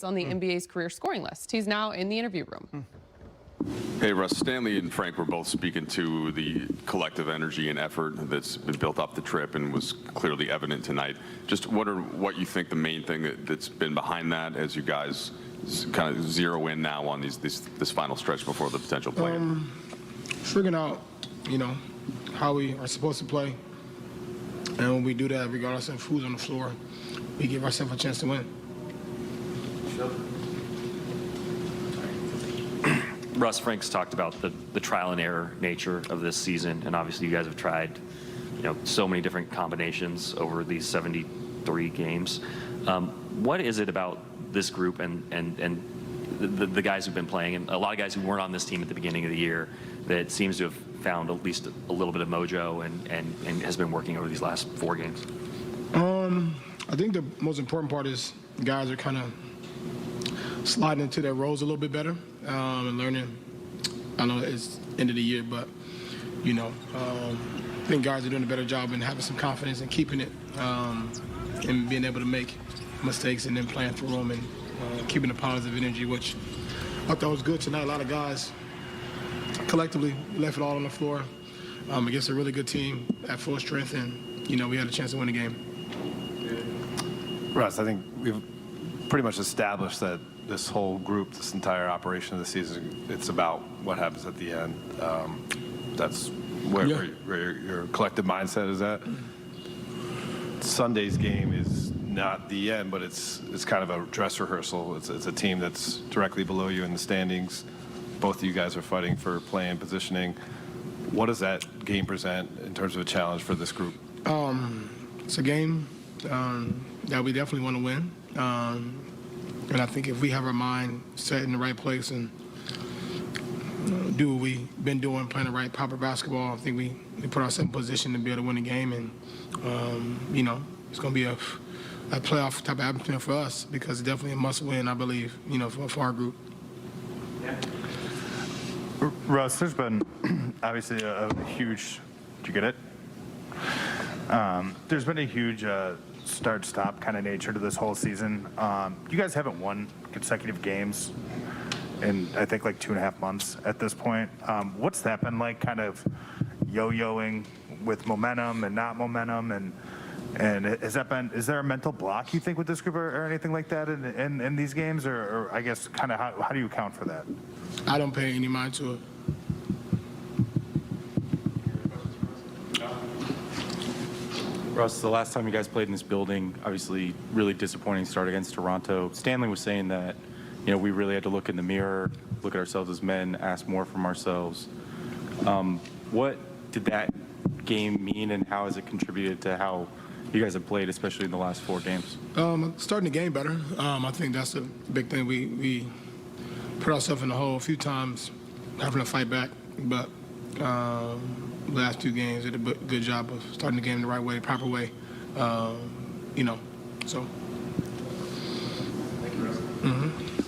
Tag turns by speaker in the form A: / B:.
A: on the NBA's career scoring list. He's now in the interview room.
B: Hey, Russ, Stanley and Frank were both speaking to the collective energy and effort that's been built up the trip and was clearly evident tonight. Just what you think the main thing that's been behind that as you guys kind of zero in now on this final stretch before the potential play?
C: Figuring out, how we are supposed to play. And when we do that, regardless of who's on the floor, we give ourselves a chance to win.
D: Russ, Frank's talked about the trial and error nature of this season, and obviously you guys have tried, so many different combinations over these 73 games. What is it about this group and the guys who've been playing, and a lot of guys who weren't on this team at the beginning of the year, that seems to have found at least a little bit of mojo and has been working over these last 4 games?
C: I think the most important part is guys are kind of sliding into their roles a little bit better and learning. I know it's end of the year, but I think guys are doing a better job in having some confidence and keeping it and being able to make mistakes and then playing through them and keeping a positive energy, which I thought was good tonight. A lot of guys collectively left it all on the floor against a really good team at full strength, and we had a chance to win the game.
E: Russ, I think we've pretty much established that this whole group, this entire operation of the season, it's about what happens at the end. That's where your collective mindset is at. Sunday's game is not the end, but it's kind of a dress rehearsal. It's a team that's directly below you in the standings. Both of you guys are fighting for play and positioning. What does that game present in terms of a challenge for this group?
C: It's a game that we definitely want to win. And I think if we have our mind set in the right place and do what we've been doing, playing the right proper basketball, I think we put ourselves in position to be able to win the game. And, it's going to be a playoff type of atmosphere for us because it's definitely a must-win, I believe, for our group.
F: Russ, there's been obviously a huge – did you get it? There's been a huge start-stop kind of nature to this whole season. You guys haven't won consecutive games in, I think, like 2.5 months at this point. What's that been like, kind of yo-yoing with momentum and not momentum? And is there a mental block, you think, with this group or anything like that in these games? Or I guess kind of how do you account for that?
C: I don't pay any mind to it.
G: Russ, the last time you guys played in this building, obviously really disappointing start against Toronto. Stanley was saying that, we really had to look in the mirror, look at ourselves as men, ask more from ourselves. What did that game mean, and how has it contributed to how you guys have played, especially in the last 4 games?
C: Starting the game better. I think that's the big thing. We put ourselves in the hole a few times, having to fight back, but last 2 games did a good job of starting the game the right way, proper way. So.
E: Thank you, Russ.
C: Mm-hmm.